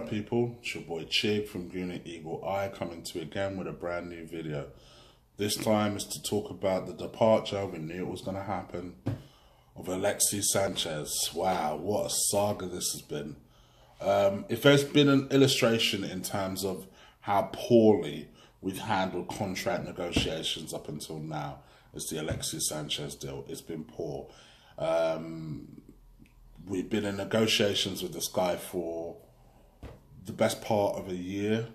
up, people? It's your boy Chig from Green Eagle Eye coming to you again with a brand new video. This time is to talk about the departure, we knew it was going to happen, of Alexis Sanchez. Wow, what a saga this has been. If there's been an illustration in terms of how poorly we've handled contract negotiations up until now, it's the Alexis Sanchez deal. It's been poor. We've been in negotiations with this guy for the best part of a year,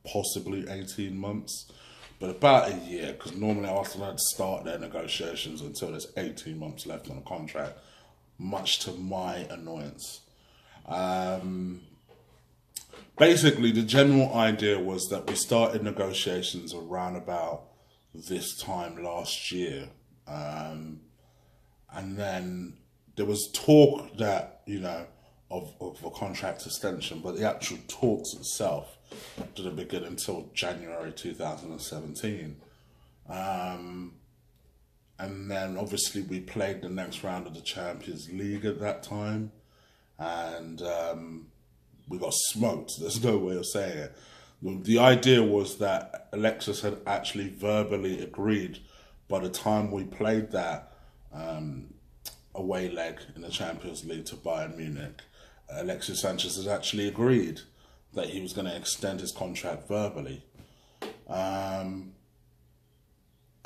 possibly 18 months, but about a year, because normally Arsenal had to start their negotiations until there's 18 months left on a contract, much to my annoyance. Basically, the general idea was that we started negotiations around about this time last year, and then there was talk that, you know, of a contract extension, but the actual talks itself didn't begin until January 2017. And then obviously we played the next round of the Champions League at that time, and we got smoked. There's no way of saying it. The idea was that Alexis had actually verbally agreed by the time we played that away leg in the Champions League to Bayern Munich. Alexis Sanchez had actually agreed that he was going to extend his contract verbally, and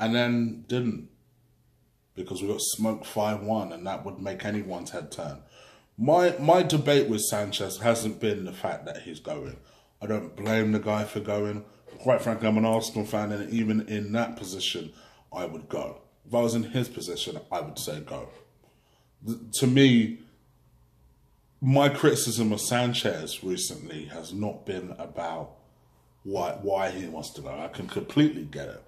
then didn't, because we got smoked 5-1, and that would make anyone's head turn. My debate with Sanchez hasn't been the fact that he's going. I don't blame the guy for going. Quite frankly, I'm an Arsenal fan, and even in that position, I would go. If I was in his position, I would say go. To me, my criticism of Sanchez recently has not been about why he wants to go. I can completely get it.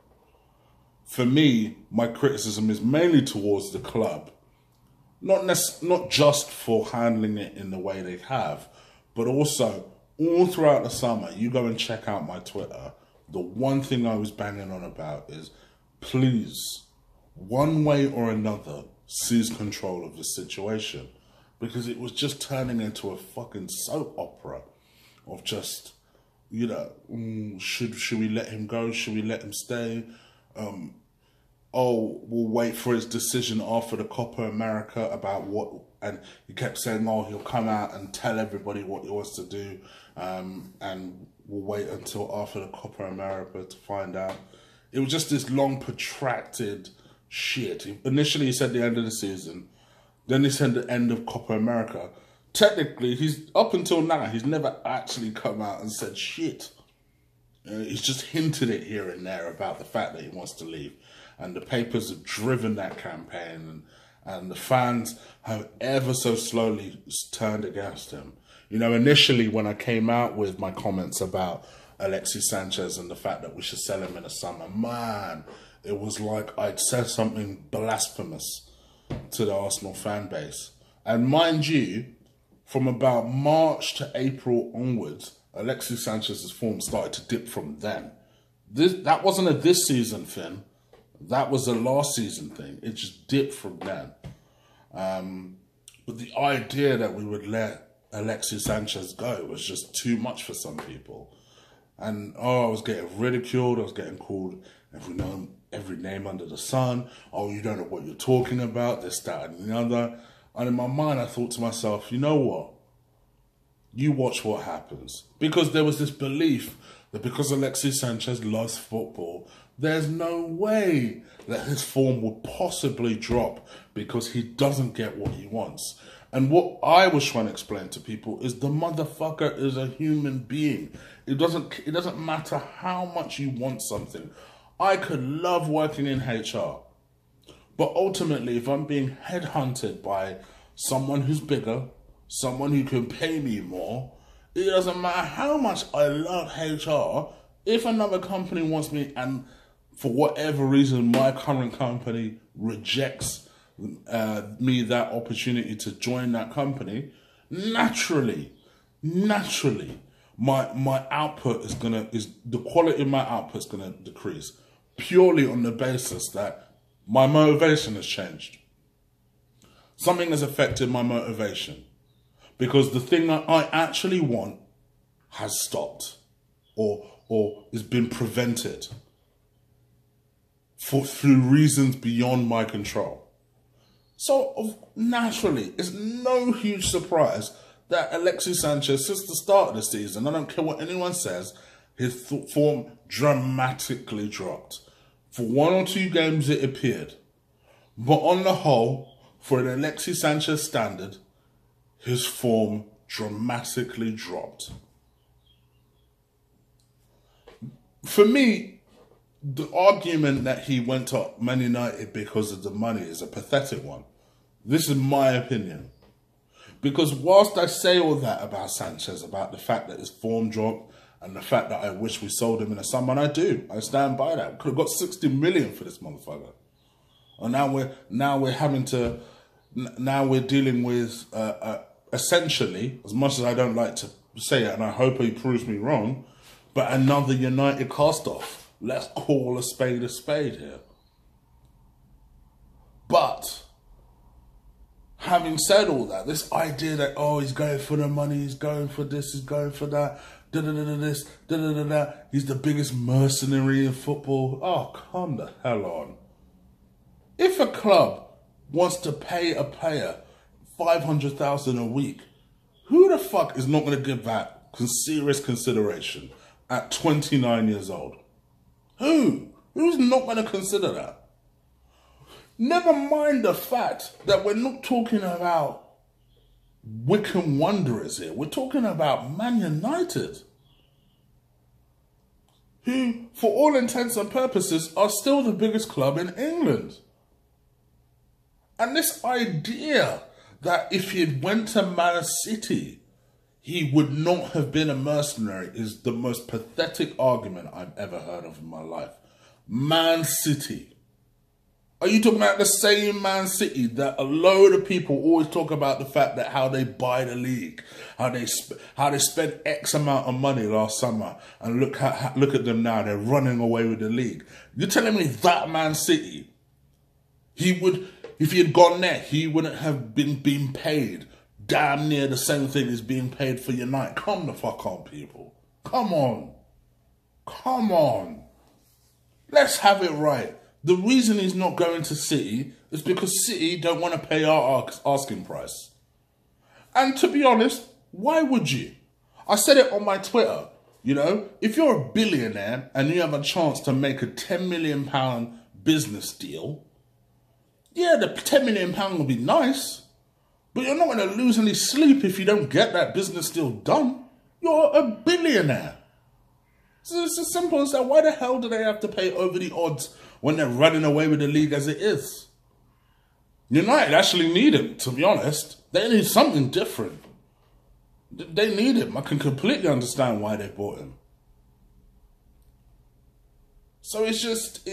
For me, my criticism is mainly towards the club. Not just for handling it in the way they have, but also all throughout the summer, you go and check out my Twitter. The one thing I was banging on about is, please, one way or another, seize control of the situation, because it was just turning into a fucking soap opera of just, you know, should we let him go? Should we let him stay? Oh, we'll wait for his decision after the Copa America about what, and he kept saying, oh, he'll come out and tell everybody what he wants to do, and we'll wait until after the Copa America to find out. It was just this long, protracted shit. Initially, he said the end of the season. Then he said the end of Copa America. Technically, up until now, he's never actually come out and said shit. He's just hinted it here and there about the fact that he wants to leave. And the papers have driven that campaign, and the fans have ever so slowly turned against him. You know, initially when I came out with my comments about Alexis Sanchez and the fact that we should sell him in the summer, man, it was like I'd said something blasphemous to the Arsenal fan base. And mind you, from about March to April onwards, Alexis Sanchez's form started to dip from then. That wasn't a this season thing. That was a last season thing. It just dipped from then. But the idea that we would let Alexis Sanchez go was just too much for some people. And, I was getting ridiculed. I was getting called every name under the sun. Oh, you don't know what you're talking about, this, that, and the other. And in my mind, I thought to myself, you know what? You watch what happens. Because there was this belief that because Alexis Sanchez loves football, there's no way that his form would possibly drop because he doesn't get what he wants. And what I was trying to explain to people is the motherfucker is a human being. It doesn't matter how much you want something. I could love working in HR, but ultimately, if I'm being headhunted by someone who's bigger, someone who can pay me more, it doesn't matter how much I love HR. If another company wants me, and for whatever reason my current company rejects me that opportunity to join that company, naturally, my output the quality of my output is gonna decrease, purely on the basis that my motivation has changed. Something has affected my motivation. because the thing that I actually want has stopped or has been prevented through reasons beyond my control. So naturally, it's no huge surprise that Alexis Sanchez, since the start of the season, I don't care what anyone says, his form dramatically dropped. For 1 or 2 games it appeared. But on the whole, for an Alexis Sanchez standard, his form dramatically dropped. For me, the argument that he went to Man United because of the money is a pathetic one. This is my opinion. Because whilst I say all that about Sanchez, about the fact that his form dropped and the fact that I wish we sold him in the summer, and I do, I stand by that. We could have got 60 million for this motherfucker. And now we're dealing with essentially, as much as I don't like to say it, and I hope he proves me wrong, but another United cast-off. Let's call a spade here. But having said all that, this idea that, oh, he's going for the money, he's going for this, he's going for that, this, that, he's the biggest mercenary in football. Oh, come the hell on. If a club wants to pay a player $500,000 a week, who the fuck is not going to give that serious consideration at 29 years old? Who? Who's not going to consider that? Never mind the fact that we're not talking about Wycombe Wanderers here. We're talking about Man United, who, for all intents and purposes, are still the biggest club in England. And this idea that if he had went to Man City, he would not have been a mercenary is the most pathetic argument I've ever heard of in my life. Man City. Are you talking about the same Man City that a load of people always talk about the fact that how they buy the league, how they spent X amount of money last summer, and look at them now, they're running away with the league. You're telling me that Man City, if he had gone there, he wouldn't have been paid damn near the same thing as being paid for United? Come the fuck on, people. Come on. Come on. Let's have it right. The reason he's not going to City is because City don't want to pay our asking price. And to be honest, why would you? I said it on my Twitter. You know, if you're a billionaire and you have a chance to make a £10 million business deal, yeah, the £10 million will be nice, but you're not going to lose any sleep if you don't get that business deal done. You're a billionaire. So it's as simple as that. Why the hell do they have to pay over the odds when they're running away with the league as it is? United actually need him, to be honest. They need something different. They need him. I can completely understand why they bought him. So it's just,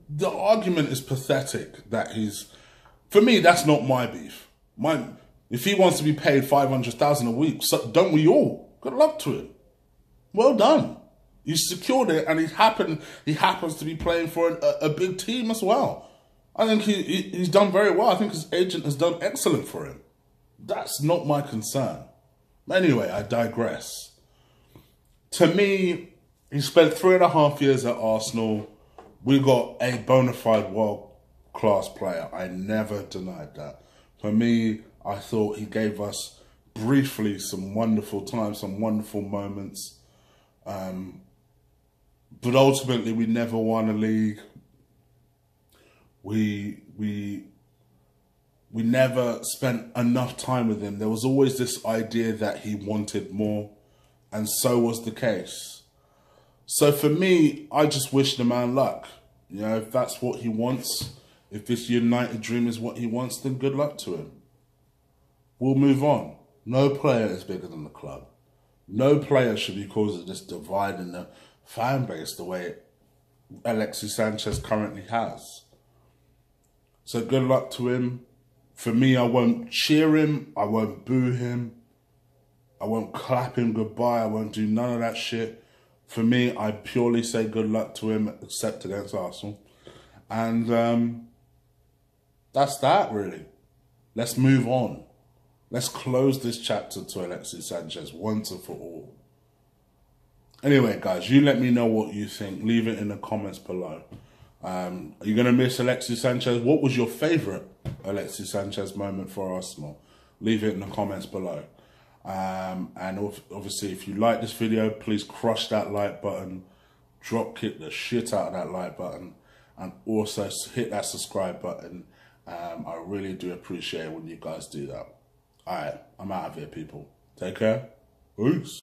the argument is pathetic that for me, that's not my beef. If he wants to be paid $500,000 a week, so don't we all? Good luck to him. Well done. He secured it, and he happens to be playing for a big team as well. I think he's done very well. I think his agent has done excellent for him. That's not my concern. Anyway, I digress. To me, he spent 3.5 years at Arsenal. We got a bona fide world-class player. I never denied that. For me, I thought he gave us briefly some wonderful times, some wonderful moments. But ultimately, we never won a league. We never spent enough time with him. There was always this idea that he wanted more, and so was the case. So for me, I just wish the man luck. You know, if that's what he wants, if this United dream is what he wants, then good luck to him. We'll move on. No player is bigger than the club. No player should be causing this divide in the fan base the way Alexis Sanchez currently has. So good luck to him. For me, I won't cheer him. I won't boo him. I won't clap him goodbye. I won't do none of that shit. For me, I purely say good luck to him, except against Arsenal. And that's that, really. Let's move on. Let's close this chapter to Alexis Sanchez once and for all. Anyway, guys, you let me know what you think. Leave it in the comments below. Are you going to miss Alexis Sanchez? What was your favourite Alexis Sanchez moment for Arsenal? Leave it in the comments below. And obviously, if you like this video, please crush that like button. Drop kick the shit out of that like button. And also hit that subscribe button. I really do appreciate it when you guys do that. Alright, I'm out of here, people. Take care. Peace.